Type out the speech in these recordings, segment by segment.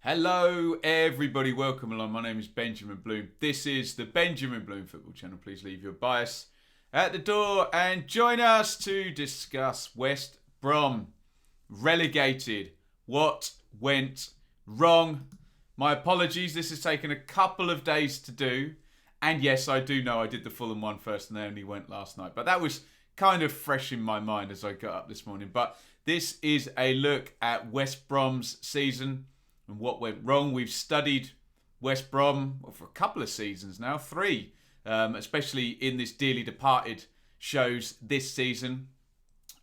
Hello everybody, welcome along. My name is Benjamin Bloom. This is the Benjamin Bloom Football Channel. Please leave your bias at the door and join us to discuss West Brom. Relegated. What went wrong? My apologies, this has taken a couple of days to do. And yes, I do know I did the Fulham one first and they only went last night. But that was kind of fresh in my mind as I got up this morning. But this is a look at West Brom's season and what went wrong. We've studied West Brom for a couple of seasons now, 3, especially in this dearly departed shows this season.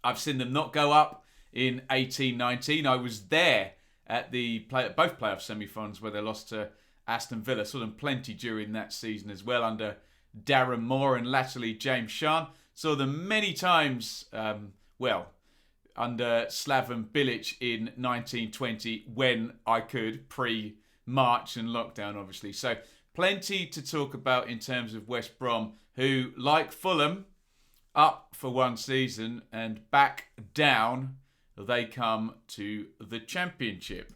I've seen them not go up in 18-19. I was there at both playoff semi-finals where they lost to Aston Villa. Saw them plenty during that season as well under Darren Moore and latterly James Shan. Saw them many times, under Slaven Bilic in 1920 when I could, pre-March and lockdown obviously. So plenty to talk about in terms of West Brom, who, like Fulham, up for one season and back down, they come to the Championship.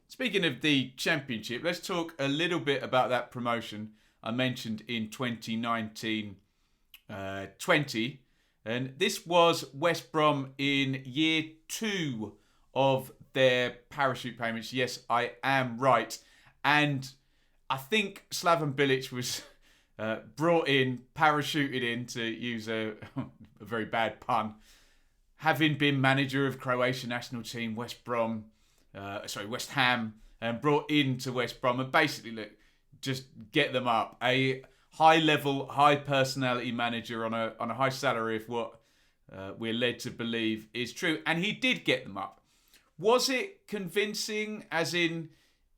Speaking of the Championship, let's talk a little bit about that promotion I mentioned in 2019-20. And this was West Brom in year 2 of their parachute payments. Yes, I am right. And I think Slaven Bilic was brought in, parachuted in, to use a very bad pun, having been manager of Croatian national team, West Ham, and brought into West Brom. And basically, just get them up. A high-level, high-personality manager on a high salary, if what we're led to believe is true. And he did get them up. Was it convincing, as in,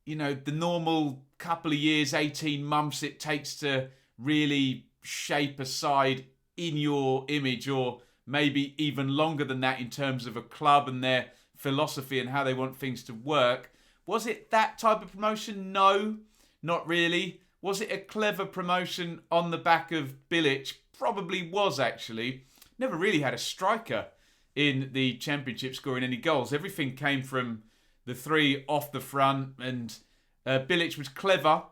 the normal couple of years, 18 months it takes to really shape a side in your image, or maybe even longer than that in terms of a club and their philosophy and how they want things to work? Was it that type of promotion? No, not really. Was it a clever promotion on the back of Bilic? Probably was, actually. Never really had a striker in the Championship scoring any goals. Everything came from the 3 off the front, and Bilic was clever,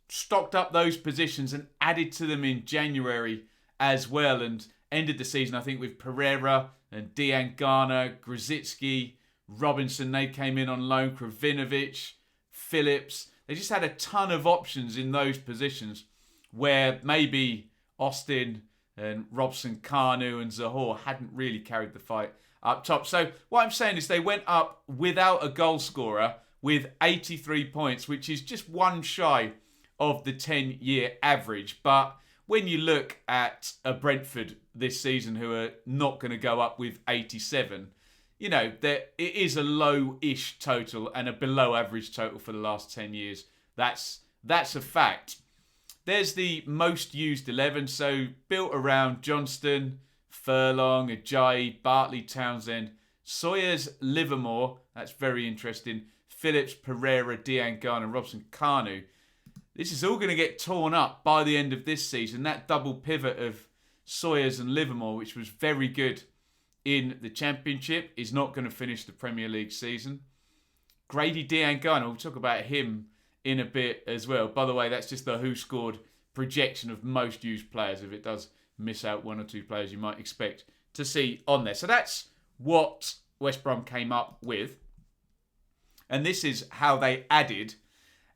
stocked up those positions and added to them in January as well, and ended the season, I think, with Pereira and Diangana, Grzycki, Robinson. They came in on loan, Kravinovic, Phillips. They just had a ton of options in those positions where maybe Austin and Robson, Kanu and Zahor hadn't really carried the fight up top. So what I'm saying is they went up without a goal scorer with 83 points, which is just one shy of the 10-year average. But when you look at a Brentford this season who are not going to go up with 87, it is a low-ish total and a below-average total for the last 10 years. That's a fact. There's the most used 11, so built around Johnston, Furlong, Ajayi, Bartley, Townsend, Sawyers, Livermore. That's very interesting. Phillips, Pereira, Diangana, and Robson, Kanu. This is all going to get torn up by the end of this season. That double pivot of Sawyers and Livermore, which was very good in the Championship, is not going to finish the Premier League season. Grady Diangana, we'll talk about him in a bit as well. By the way, that's just the Who Scored projection of most used players. If it does miss out 1 or 2 players you might expect to see on there. So that's what West Brom came up with. And this is how they added.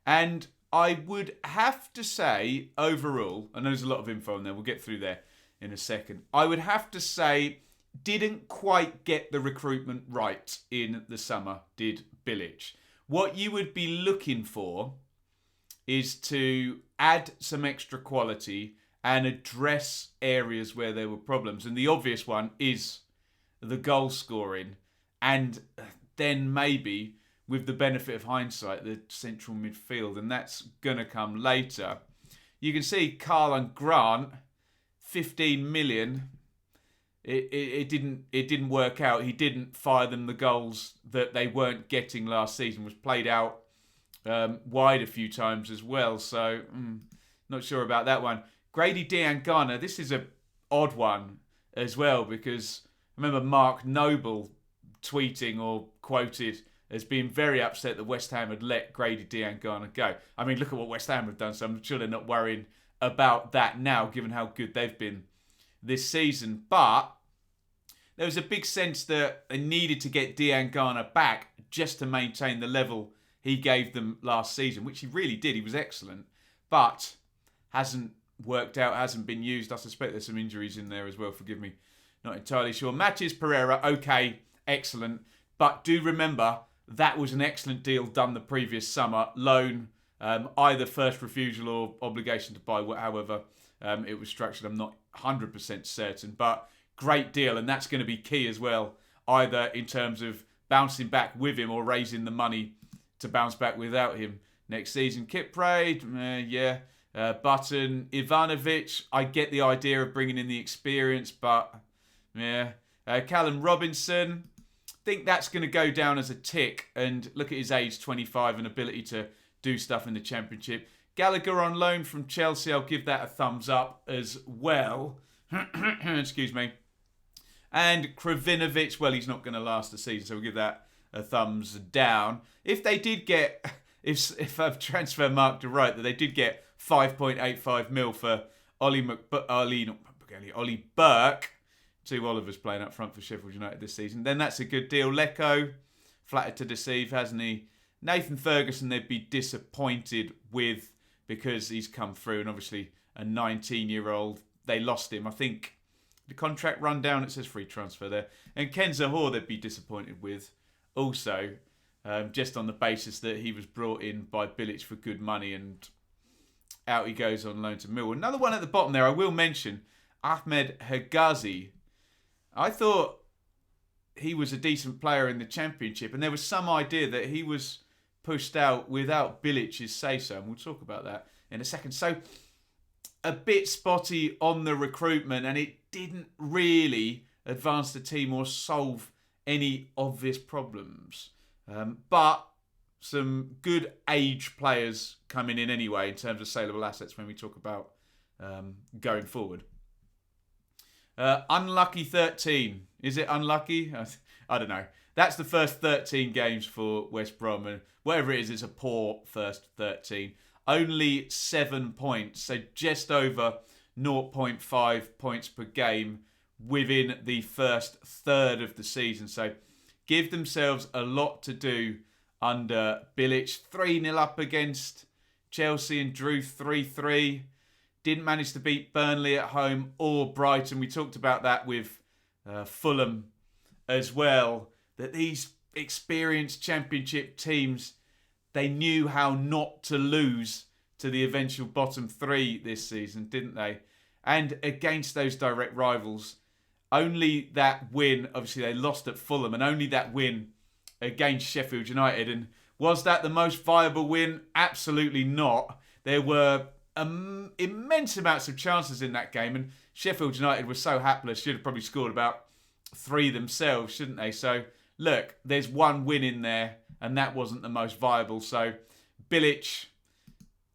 And I would have to say, overall, I know there's a lot of info on there, we'll get through there in a second. I would have to say, didn't quite get the recruitment right in the summer, did Bilic. What you would be looking for is to add some extra quality and address areas where there were problems. And the obvious one is the goal scoring. And then maybe, with the benefit of hindsight, the central midfield. And that's going to come later. You can see Carl and Grant, 15 million. It didn't work out. He didn't fire them the goals that they weren't getting last season. Was played out wide a few times as well. So not sure about that one. Grady Diangana, this is a odd one as well, because I remember Mark Noble tweeting or quoted has been very upset that West Ham had let Grady Diangana go. I mean, look at what West Ham have done, so I'm sure they're not worrying about that now, given how good they've been this season. But there was a big sense that they needed to get Diangana back just to maintain the level he gave them last season, which he really did. He was excellent, but hasn't worked out, hasn't been used. I suspect there's some injuries in there as well, forgive me. Not entirely sure. Matches Pereira, okay, excellent. But do remember, that was an excellent deal done the previous summer. Loan, either first refusal or obligation to buy, however it was structured. I'm not 100% certain. But great deal, and that's going to be key as well, either in terms of bouncing back with him or raising the money to bounce back without him next season. Kiprade, yeah. Burton, Ivanovic, I get the idea of bringing in the experience, but yeah. Callum Robinson, think that's going to go down as a tick, and look at his age, 25, and ability to do stuff in the Championship. Gallagher on loan from Chelsea, I'll give that a thumbs up as well. Excuse me. And Kravinovic, well, he's not going to last the season, so we'll give that a thumbs down. If they did get, if I've transfer marked right, that they did get 5.85 mil for Ollie Burke, two Olivers playing up front for Sheffield United this season, then that's a good deal. Lecco, flattered to deceive, hasn't he? Nathan Ferguson, they'd be disappointed with because he's come through, and obviously a 19-year-old, they lost him. I think the contract rundown, it says free transfer there. And Ken Zahor, they'd be disappointed with also, just on the basis that he was brought in by Bilic for good money, and out he goes on loan to Millwall. Another one at the bottom there, I will mention, Ahmed Hegazi. I thought he was a decent player in the Championship, and there was some idea that he was pushed out without Bilic's say-so, and we'll talk about that in a second. So, a bit spotty on the recruitment, and it didn't really advance the team or solve any obvious problems. But some good age players coming in anyway in terms of saleable assets when we talk about going forward. Unlucky 13. Is it unlucky? I don't know. That's the first 13 games for West Brom, and whatever it is, it's a poor first 13. Only 7 points, so just over 0.5 points per game within the first third of the season. So give themselves a lot to do under Bilic. 3-0 up against Chelsea and drew 3-3. Didn't manage to beat Burnley at home or Brighton. We talked about that with Fulham as well, that these experienced Championship teams, they knew how not to lose to the eventual bottom three this season, didn't they? And against those direct rivals, only that win, obviously they lost at Fulham, and only that win against Sheffield United. And was that the most viable win? Absolutely not. There were immense amounts of chances in that game, and Sheffield United were so hapless, should have probably scored about 3 themselves, shouldn't they? So, look, there's one win in there, and that wasn't the most viable. So, Bilic,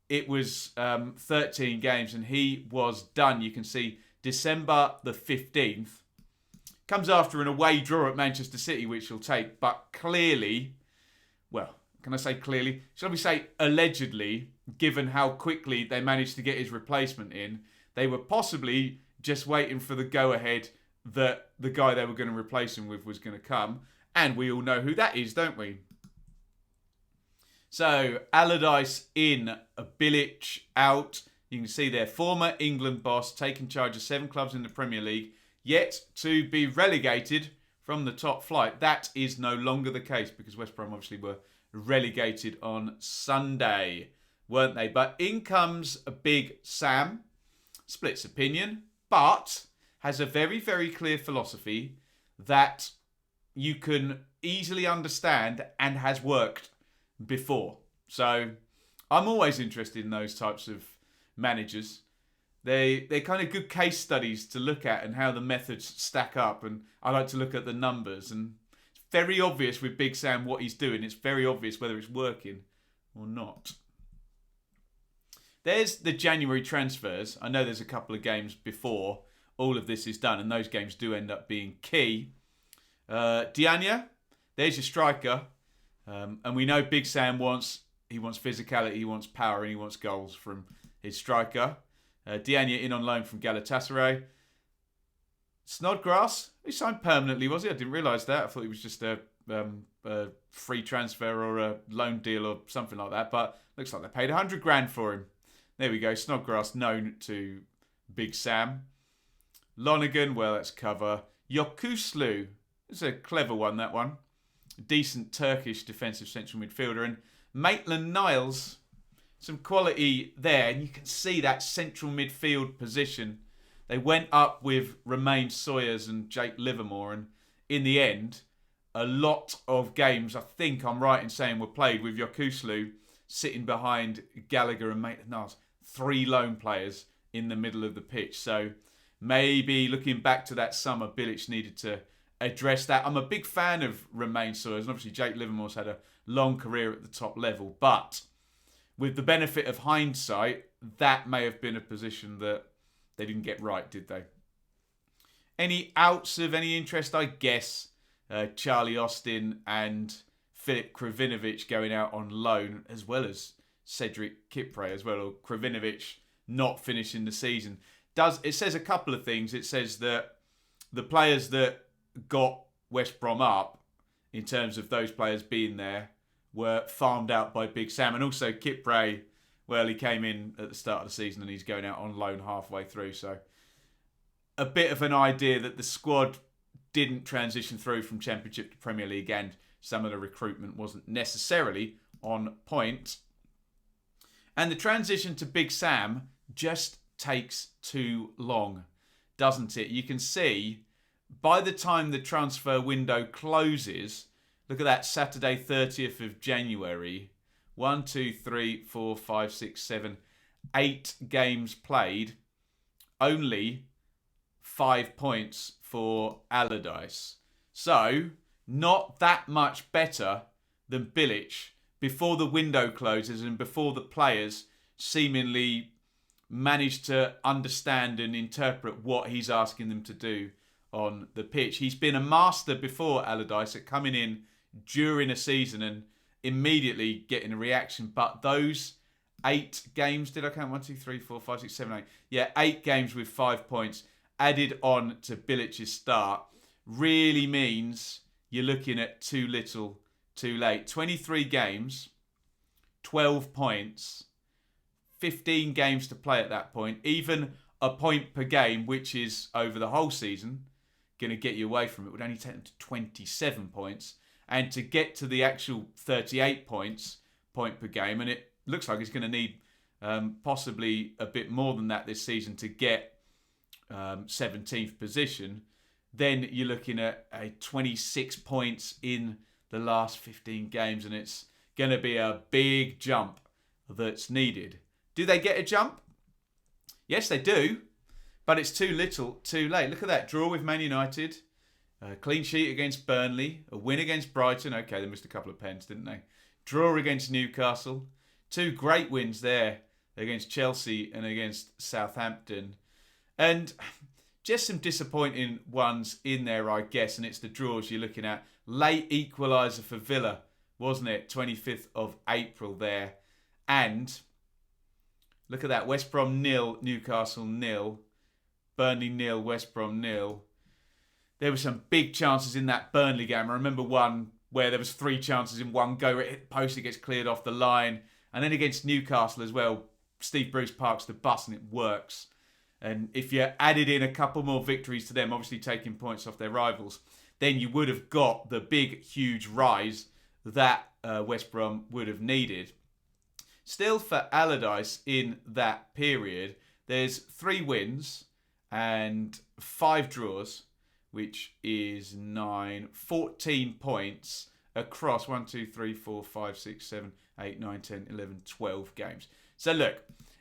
it was 13 games, and he was done. You can see December the 15th. Comes after an away draw at Manchester City, which he'll take. But clearly, well, can I say clearly? Shall we say allegedly, given how quickly they managed to get his replacement in, they were possibly just waiting for the go-ahead that the guy they were going to replace him with was going to come. And we all know who that is, don't we? So, Allardyce in, Bilic out. You can see their former England boss taking charge of 7 clubs in the Premier League, yet to be relegated from the top flight. That is no longer the case, because West Brom obviously were relegated on Sunday, weren't they? But in comes a Big Sam, splits opinion, but has a very, very clear philosophy that you can easily understand and has worked before. So I'm always interested in those types of managers. They're kind of good case studies to look at and how the methods stack up, and I like to look at the numbers, and it's very obvious with Big Sam what he's doing. It's very obvious whether it's working or not. There's the January transfers. I know there's a couple of games before all of this is done, and those games do end up being key. Diania, there's your striker. And we know Big Sam wants physicality, he wants power, and he wants goals from his striker. Diagne in on loan from Galatasaray. Snodgrass, he signed permanently, was he? I didn't realise that. I thought he was just a free transfer or a loan deal or something like that. But looks like they paid 100 grand for him. There we go. Snodgrass known to Big Sam. Lonergan, well, that's cover. Yokuslu, it's a clever one, that one. Decent Turkish defensive central midfielder. And Maitland-Niles, some quality there. And you can see that central midfield position. They went up with Romain Sawyers and Jake Livermore. And in the end, a lot of games, I think I'm right in saying, were played with Yokuslu sitting behind Gallagher and Maitland-Niles. 3 lone players in the middle of the pitch. So maybe looking back to that summer, Bilic needed to address that. I'm a big fan of Romain Sawyers, and obviously Jake Livermore's had a long career at the top level. But with the benefit of hindsight, that may have been a position that they didn't get right, did they? Any outs of any interest? I guess Charlie Austin and Filip Kravinovic going out on loan, as well as Cedric Kipre as well, or Kravinovic not finishing the season. It says a couple of things. It says that the players that got West Brom up, in terms of those players being there, were farmed out by Big Sam. And also Kipre, well, he came in at the start of the season and he's going out on loan halfway through. So a bit of an idea that the squad didn't transition through from Championship to Premier League, and some of the recruitment wasn't necessarily on point. And the transition to Big Sam just takes too long, doesn't it? You can see by the time the transfer window closes, look at that, Saturday 30th of January, 1, 2, 3, 4, 5, 6, 7, 8 games played, only 5 points for Allardyce. So, not that much better than Bilic before the window closes and before the players seemingly manage to understand and interpret what he's asking them to do on the pitch. He's been a master before, Allardyce, at coming in during a season and immediately getting a reaction. But those 8 games, did I count? 1, 2, 3, 4, 5, 6, 7, 8. Yeah, 8 games with 5 points added on to Bilic's start really means you're looking at too little, too late. 23 games, 12 points, 15 games to play at that point. Even a point per game, which is over the whole season, going to get you away from it, would only take them to 27 points. And to get to the actual 38 points, point per game, and it looks like he's going to need possibly a bit more than that this season to get 17th position, then you're looking at a 26 points in the last 15 games, and it's going to be a big jump that's needed. Do they get a jump? Yes, they do, but it's too little, too late. Look at that, draw with Man United, a clean sheet against Burnley, a win against Brighton. Okay, they missed a couple of pens, didn't they? Draw against Newcastle, 2 great wins there against Chelsea and against Southampton. And just some disappointing ones in there, I guess, and it's the draws you're looking at. Late equaliser for Villa, wasn't it? 25th of April there. And look at that, West Brom 0, Newcastle 0, Burnley 0, West Brom 0. There were some big chances in that Burnley game. I remember one where there was 3 chances in one go. It hit the post, it gets cleared off the line. And then against Newcastle as well, Steve Bruce parks the bus and it works. And if you added in a couple more victories to them, obviously taking points off their rivals, then you would have got the big, huge rise that West Brom would have needed. Still, for Allardyce in that period, there's 3 wins and 5 draws, which is 14 points across 1, 2, 3, 4, 5, 6, 7, 8, 9, 10, 11, 12 games. So look,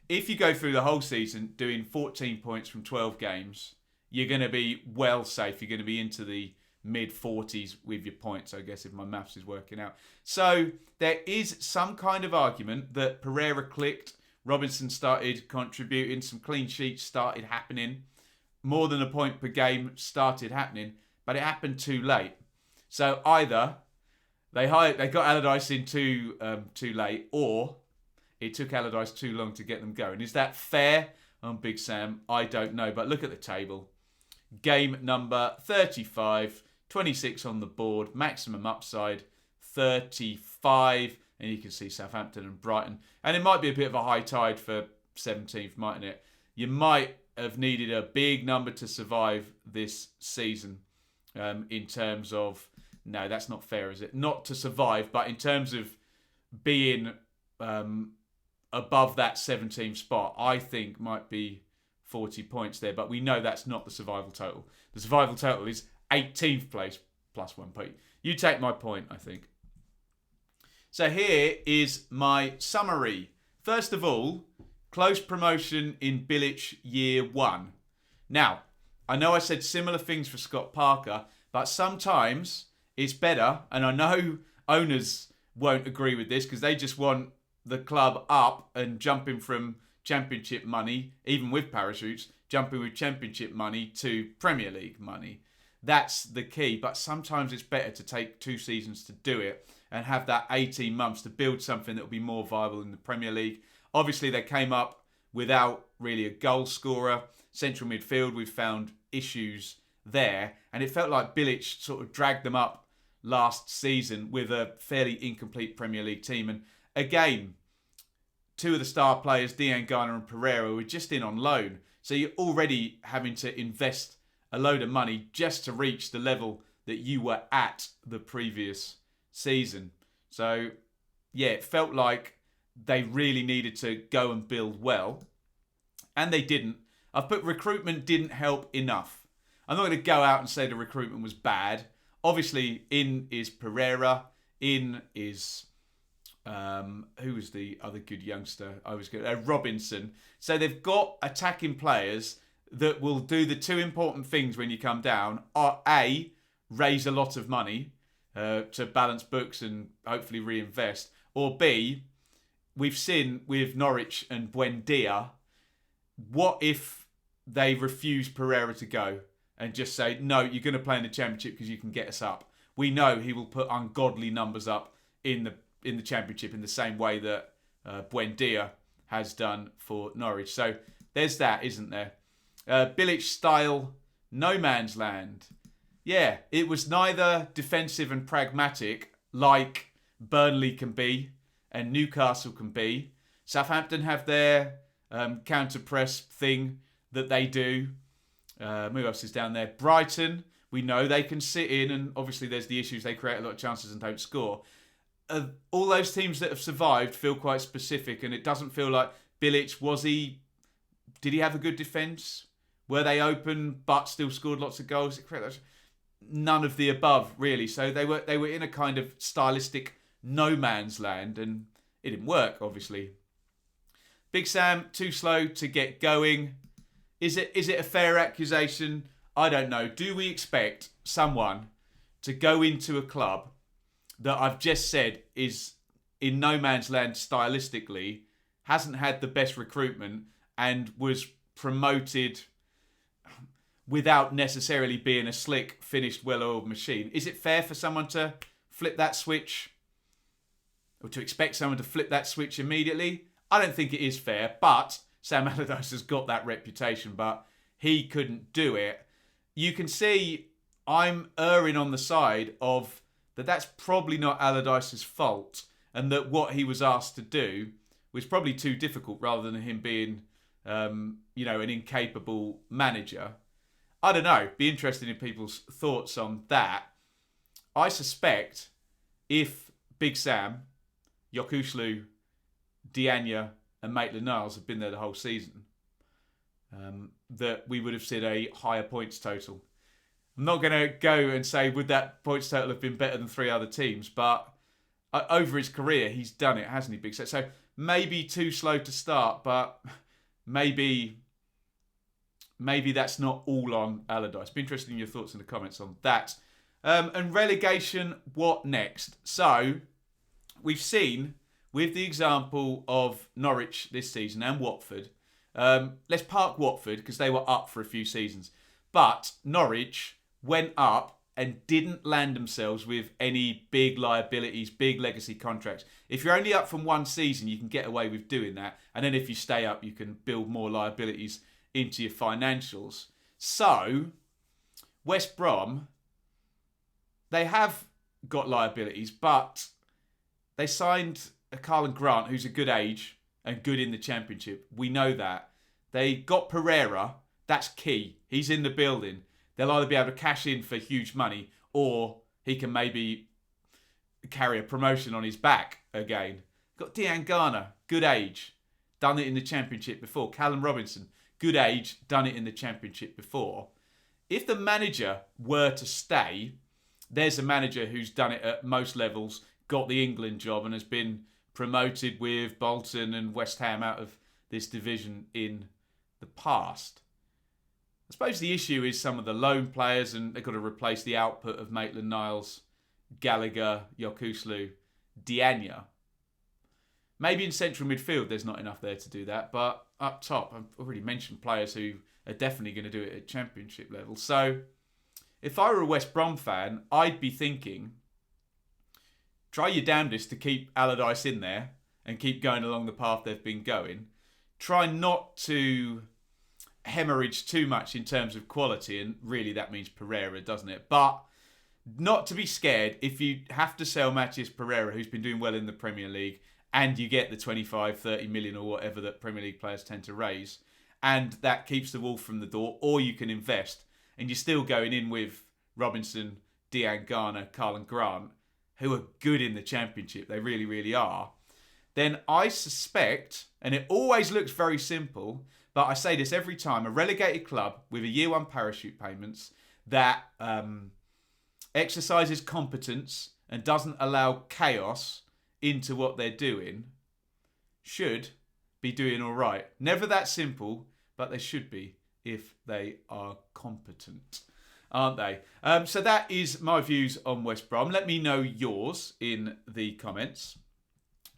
if you go through the whole season doing 14 points from 12 games, you're going to be well safe. You're going to be into the mid-40s with your points, I guess, if my maths is working out. So there is some kind of argument that Pereira clicked, Robinson started contributing, some clean sheets started happening, more than a point per game started happening, but it happened too late. So either They got Allardyce in too late, or it took Allardyce too long to get them going. Is that fair on Big Sam? I don't know, but look at the table. Game number 35, 26 on the board, maximum upside 35, and you can see Southampton and Brighton. And it might be a bit of a high tide for 17th, mightn't it? You might have needed a big number to survive this season in terms of, no, that's not fair, is it? Not to survive, but in terms of being above that 17th spot, I think might be 40 points there. But we know that's not the survival total. The survival total is 18th place plus 1 point. You take my point, I think. So here is my summary. First of all, close promotion in Bilic year 1. Now, I know I said similar things for Scott Parker, but sometimes it's better, and I know owners won't agree with this because they just want the club up and jumping from Championship money, even with parachutes, jumping with Championship money to Premier League money. That's the key, but sometimes it's better to take 2 seasons to do it and have that 18 months to build something that will be more viable in the Premier League. Obviously, they came up without really a goal scorer. Central midfield, we've found issues there, and it felt like Bilic sort of dragged them up last season with a fairly incomplete Premier League team. And again, 2 of the star players, Dejan Garner and Pereira, were just in on loan. So you're already having to invest a load of money just to reach the level that you were at the previous season. So, yeah, it felt like they really needed to go and build well. And they didn't. I've put recruitment didn't help enough. I'm not going to go out and say the recruitment was bad. Obviously, in is Pereira. In is... who was the other good youngster? Robinson. So they've got attacking players that will do the 2 important things when you come down. Are A, raise a lot of money to balance books and hopefully reinvest. Or B, we've seen with Norwich and Buendia, what if they refuse Pereira to go and just say, no, you're going to play in the Championship because you can get us up. We know he will put ungodly numbers up in the Championship in the same way that Buendia has done for Norwich. So there's that, isn't there? Bilic style, no man's land. Yeah, it was neither defensive and pragmatic like Burnley can be and Newcastle can be. Southampton have their counter-press thing that they do. Who else is down there? Brighton, we know they can sit in, and obviously there's the issues. They create a lot of chances and don't score. All those teams that have survived feel quite specific, and it doesn't feel like Bilic, did he have a good defence? Were they open but still scored lots of goals? None of the above, really. So they were in a kind of stylistic no man's land, and it didn't work, obviously. Big Sam, too slow to get going. Is it a fair accusation? I don't know. Do we expect someone to go into a club that I've just said is in no man's land stylistically, hasn't had the best recruitment, and was promoted without necessarily being a slick, finished, well-oiled machine? Is it fair for someone to flip that switch, or to expect someone to flip that switch immediately? I don't think it is fair, but Sam Allardyce has got that reputation, but he couldn't do it. You can see I'm erring on the side of that's probably not Allardyce's fault, and that what he was asked to do was probably too difficult rather than him being, an incapable manager. I don't know. Be interested in people's thoughts on that. I suspect if Big Sam, Yokuslu, Dianya and Maitland-Niles have been there the whole season, that we would have seen a higher points total. I'm not going to go and say would that points total have been better than 3 other teams, but over his career he's done it, hasn't he, Big Sam? So maybe too slow to start, but maybe that's not all on Allardyce. Be interested in your thoughts in the comments on that. And relegation, what next? So we've seen with the example of Norwich this season and Watford. Let's park Watford because they were up for a few seasons. But Norwich went up and didn't land themselves with any big liabilities, big legacy contracts. If you're only up from one season, you can get away with doing that. And then if you stay up, you can build more liabilities into your financials. So, West Brom, they have got liabilities, but they signed a Carlin Grant, who's a good age and good in the Championship. We know that. They got Pereira. That's key. He's in the building. They'll either be able to cash in for huge money, or he can maybe carry a promotion on his back again. Got Dean Garner, good age, done it in the Championship before. Callum Robinson, good age, done it in the Championship before. If the manager were to stay, there's a manager who's done it at most levels, got the England job, and has been promoted with Bolton and West Ham out of this division in the past. I suppose the issue is some of the loan players, and they've got to replace the output of Maitland-Niles, Gallagher, Yokuslu, Diania. Maybe in central midfield there's not enough there to do that, but up top, I've already mentioned players who are definitely going to do it at Championship level. So if I were a West Brom fan, I'd be thinking, try your damnedest to keep Allardyce in there and keep going along the path they've been going. Try not to hemorrhage too much in terms of quality, and really that means Pereira, doesn't it? But not to be scared if you have to sell Matheus Pereira, who's been doing well in the Premier League, and you get the 25, 30 million or whatever that Premier League players tend to raise, and that keeps the wolf from the door, or you can invest, and you're still going in with Robinson, Dean Garner, Carlin Grant, who are good in the Championship. They really, really are. Then I suspect, and it always looks very simple, but I say this every time, a relegated club with a year one parachute payments that exercises competence and doesn't allow chaos into what they're doing should be doing all right. Never that simple, but they should be if they are competent, aren't they? So that is my views on West Brom. Let me know yours in the comments.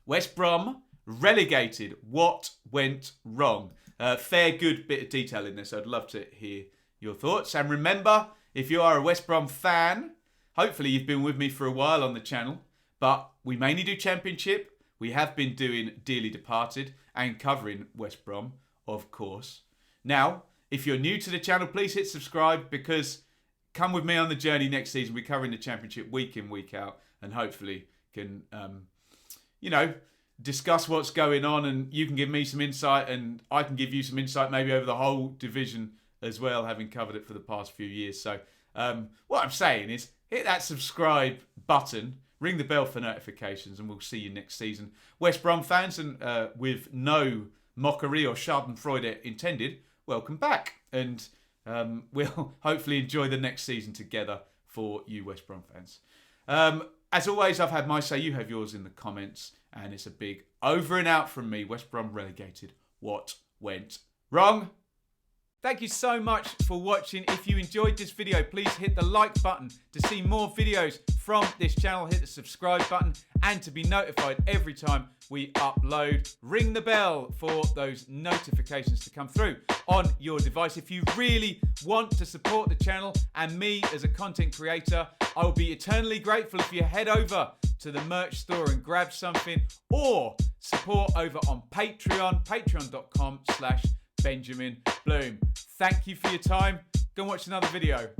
West Brom relegated. What went wrong? Fair good bit of detail in this. I'd love to hear your thoughts. And remember, if you are a West Brom fan, hopefully you've been with me for a while on the channel, but we mainly do Championship. We have been doing Dearly Departed and covering West Brom, of course. Now, if you're new to the channel, please hit subscribe, because come with me on the journey next season. We're covering the Championship week in, week out, and hopefully can, discuss what's going on, and you can give me some insight, and I can give you some insight maybe over the whole division as well, having covered it for the past few years. So what I'm saying is hit that subscribe button, ring the bell for notifications, and we'll see you next season. West Brom fans, and with no mockery or schadenfreude intended, welcome back, and we'll hopefully enjoy the next season together for you West Brom fans. As always, I've had my say, you have yours in the comments, and it's a big over and out from me. West Brom relegated. What went wrong? Thank you so much for watching. If you enjoyed this video, please hit the like button to see more videos from this channel. Hit the subscribe button, and to be notified every time we upload, ring the bell for those notifications to come through on your device. If you really want to support the channel and me as a content creator, I will be eternally grateful if you head over to the merch store and grab something, or support over on Patreon, patreon.com/Benjamin Bloom. Thank you for your time. Go and watch another video.